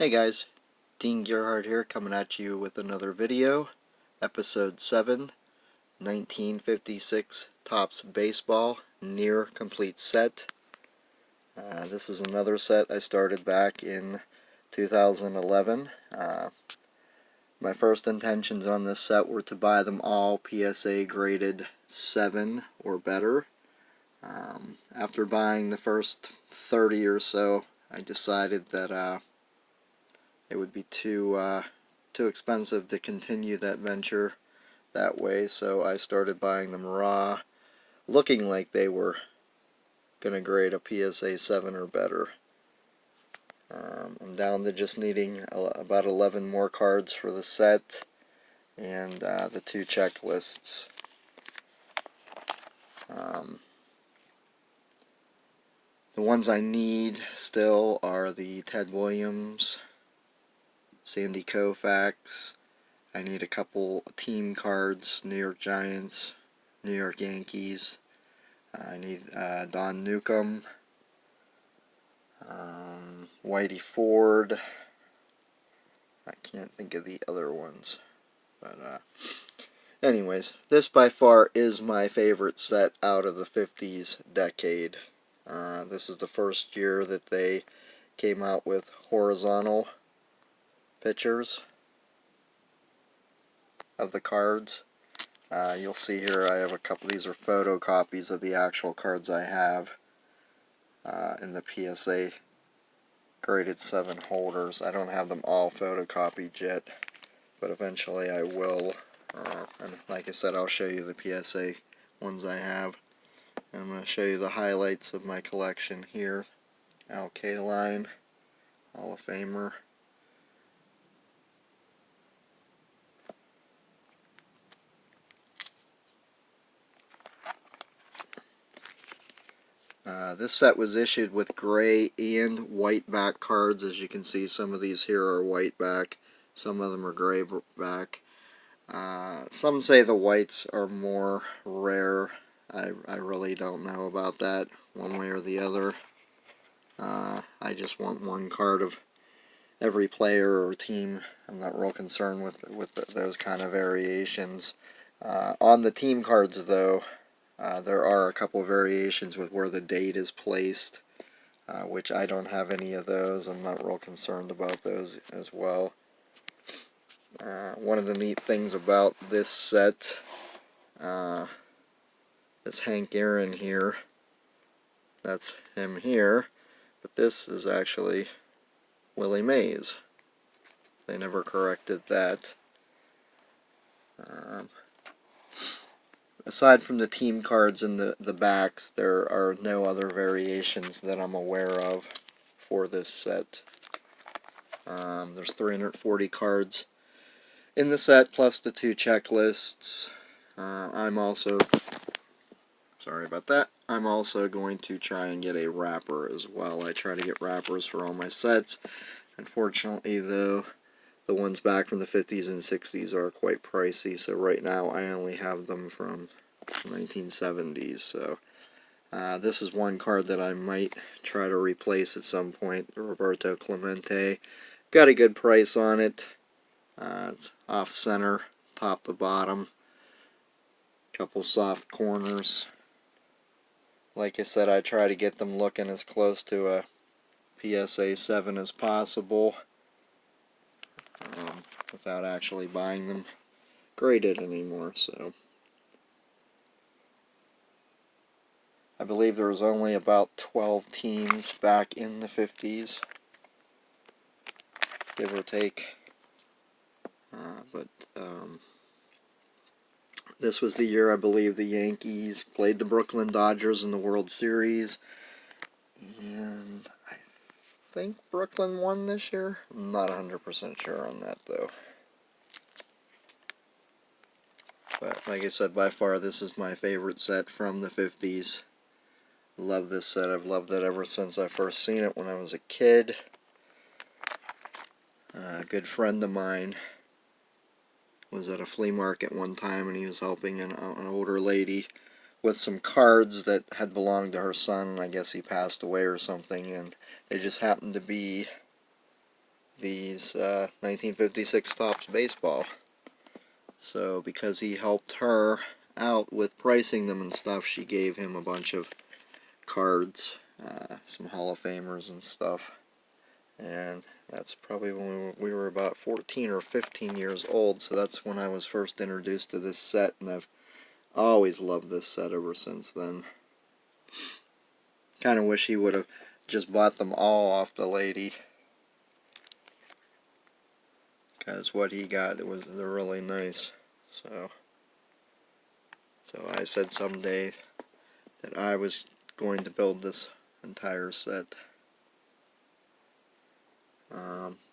Hey guys, Dean Gerhardt here, coming at you with another video. Episode 7, 1956 Topps Baseball Near Complete Set. This is another set I started back in 2011. My first intentions on this set were to buy them all PSA graded 7 or better. After buying the first 30 or so, I decided that it would be too expensive to continue that venture that way, so I started buying them raw, looking like they were going to grade a PSA 7 or better. I'm down to just needing about 11 more cards for the set and the 2 checklists. The ones I need still are the Ted Williams, Sandy Koufax. I need a couple team cards, New York Giants, New York Yankees. I need Don Newcomb, Whitey Ford. I can't think of the other ones. But anyways, this by far is my favorite set out of the 50s decade. This is the first year that they came out with horizontal pictures of the cards. You'll see here I have a couple. These are photocopies of the actual cards I have in the PSA graded 7 holders. I don't have them all photocopied yet, but eventually I will. And like I said, I'll show you the PSA ones I have. And I'm going to show you the highlights of my collection here. Al Kaline, Hall of Famer. This set was issued with gray and white back cards. As you can see, some of these here are white back, some of them are gray back. Some say the whites are more rare. I really don't know about that one way or the other. I just want one card of every player or team. I'm not real concerned with those kind of variations. On the team cards, though, there are a couple of variations with where the date is placed, which I don't have any of those. I'm not real concerned about those as well. One of the neat things about this set, this Hank Aaron here, that's him here, but this is actually Willie Mays. They never corrected that. Aside from the team cards and the backs, there are no other variations that I'm aware of for this set. There's 340 cards in the set, plus the 2 checklists. I'm also going to try and get a wrapper as well. I try to get wrappers for all my sets. Unfortunately, though, the ones back from the 50s and 60s are quite pricey, so right now I only have them from 1970s. So this is one card that I might try to replace at some point, Roberto Clemente. Got a good price on it. It's off center, top to bottom. Couple soft corners. Like I said, I try to get them looking as close to a PSA 7 as possible, without actually buying them graded anymore. So I believe there was only about 12 teams back in the 50s, give or take. But this was the year I believe the Yankees played the Brooklyn Dodgers in the World Series, and I think Brooklyn won this year. I'm not 100% sure on that, though. But like I said, by far this is my favorite set from the 50s. Love this set. I've loved it ever since I first seen it when I was a kid. A good friend of mine was at a flea market one time, and he was helping an older lady with some cards that had belonged to her son. I guess he passed away or something, and they just happened to be these 1956 Topps baseball. So because he helped her out with pricing them and stuff, she gave him a bunch of cards, some Hall of Famers and stuff. And that's probably when we were about 14 or 15 years old, so that's when I was first introduced to this set, and I've always loved this set ever since then. Kind of wish he would have just bought them all off the lady, because what he got, they're really nice. So I said someday that I was going to build this entire set.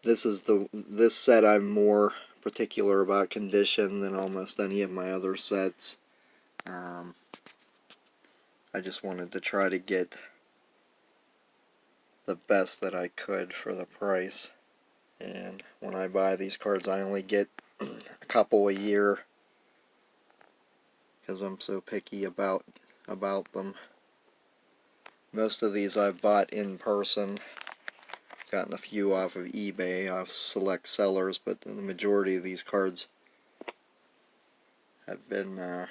This set I'm more particular about condition than almost any of my other sets. I just wanted to try to get the best that I could for the price. And when I buy these cards, I only get a couple a year because I'm so picky about them. Most of these I've bought in person. Gotten a few off of eBay, off select sellers, but the majority of these cards have been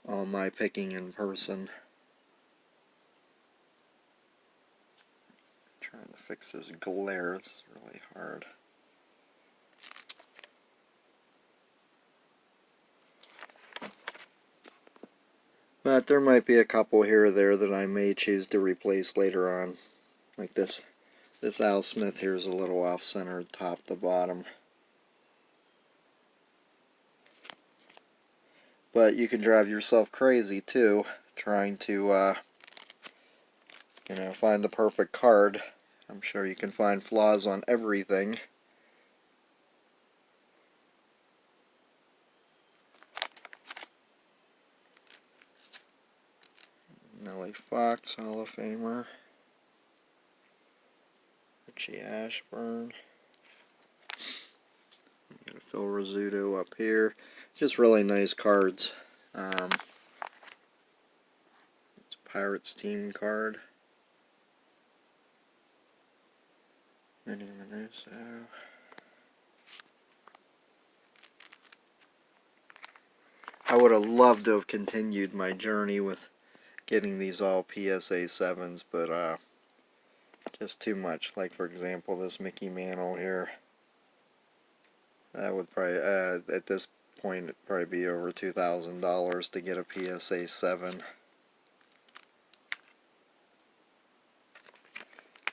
all my picking in person. Trying to fix this glare, it's really hard. But there might be a couple here or there that I may choose to replace later on. Like this Al Smith here is a little off-centered top to bottom. But you can drive yourself crazy too, trying to find the perfect card. I'm sure you can find flaws on everything. Nellie Fox, Hall of Famer. Richie Ashburn. Got a Phil Rizzuto up here. Just really nice cards. It's a Pirates team card. Minnie Manuso. I would have loved to have continued my journey with getting these all PSA 7s, but just too much. Like, for example, this Mickey Mantle here. That would probably, at this point, it'd probably be over $2,000 to get a PSA 7.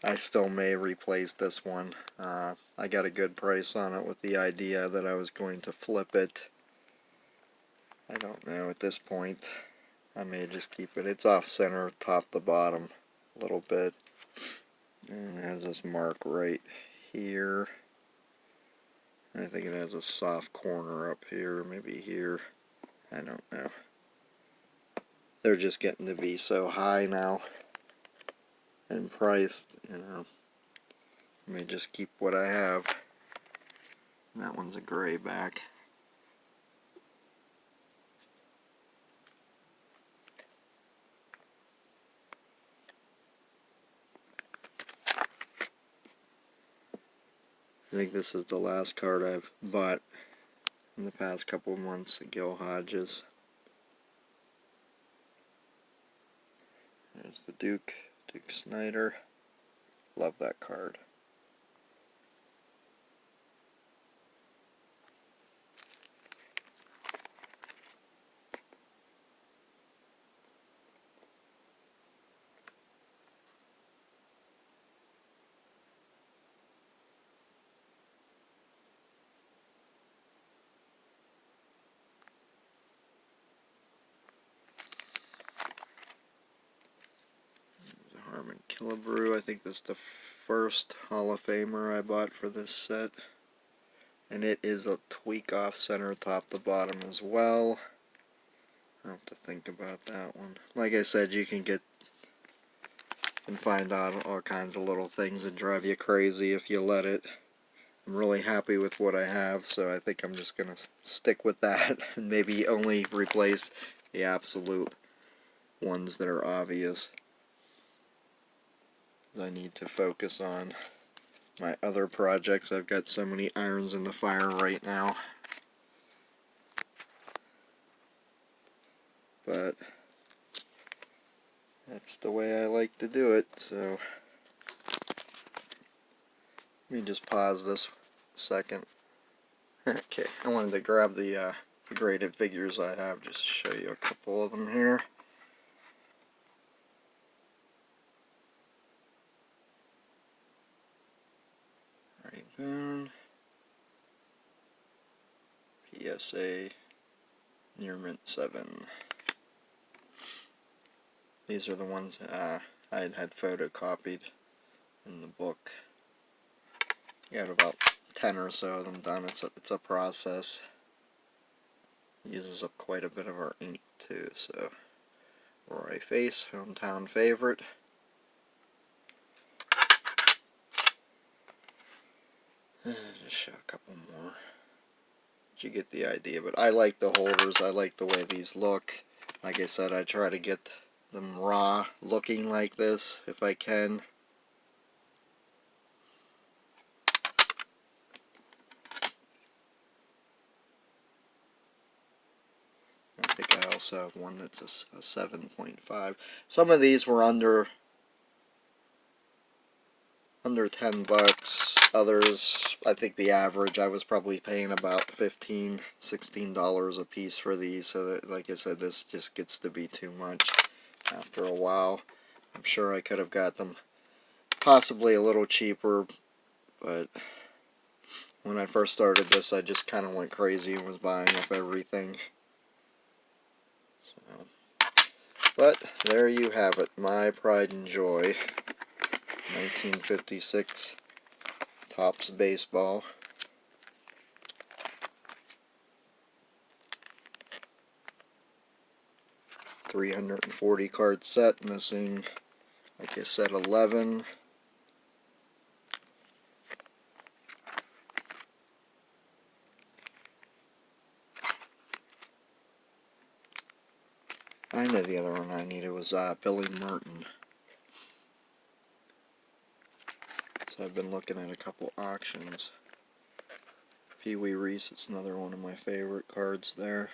I still may replace this one. I got a good price on it with the idea that I was going to flip it. I don't know at this point. I may just keep it. It's off center, top to bottom, a little bit. And it has this mark right here. I think it has a soft corner up here, maybe here. I don't know. They're just getting to be so high now and priced, I may just keep what I have. And that one's a gray back. I think this is the last card I've bought in the past couple of months, Gil Hodges. There's the Duke Snyder. Love that card. Harmon Killebrew. I think that's the first Hall of Famer I bought for this set. And it is a tweak off center top to bottom as well. I'll have to think about that one. Like I said, you can find out all kinds of little things that drive you crazy if you let it. I'm really happy with what I have, so I think I'm just going to stick with that and maybe only replace the absolute ones that are obvious. I need to focus on my other projects. I've got so many irons in the fire right now. But that's the way I like to do it, so let me just pause this a second. Okay, I wanted to grab the graded figures I have, just to show you a couple of them here. Boone, PSA, Near Mint 7. These are the ones I had photocopied in the book. Got about 10 or so of them done. It's a process. It uses up quite a bit of our ink too. So, Roy Face, hometown favorite. Just show a couple more. But you get the idea. But I like the holders. I like the way these look. Like I said, I try to get them raw looking like this if I can. I think I also have one that's a 7.5. Some of these were under $10. Others, I think the average, I was probably paying about $15, $16 a piece for these. So that, like I said, this just gets to be too much after a while. I'm sure I could have got them possibly a little cheaper, but when I first started this, I just kind of went crazy and was buying up everything. So, but there you have it, my pride and joy. 1956 Topps baseball. $340 card set, missing, like I said, 11. I know the other one I needed was Billy Merton. So I've been looking at a couple auctions. Pee Wee Reese, it's another one of my favorite cards there.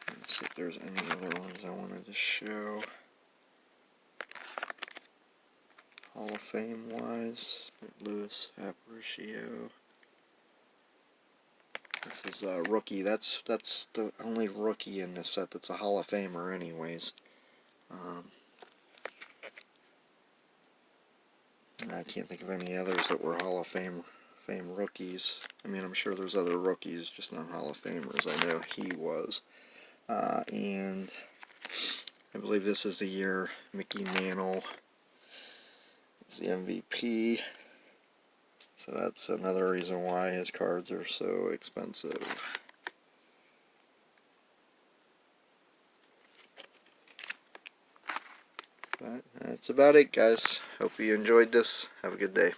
Let's see if there's any other ones I wanted to show. Hall of Fame wise, Louis Aparicio. This is a rookie. That's the only rookie in this set that's a Hall of Famer, anyways. I can't think of any others that were Hall of Fame rookies. I mean, I'm sure there's other rookies, just not Hall of Famers. I know he was. And I believe this is the year Mickey Mantle is the MVP. So that's another reason why his cards are so expensive. But that's about it, guys. Hope you enjoyed this. Have a good day.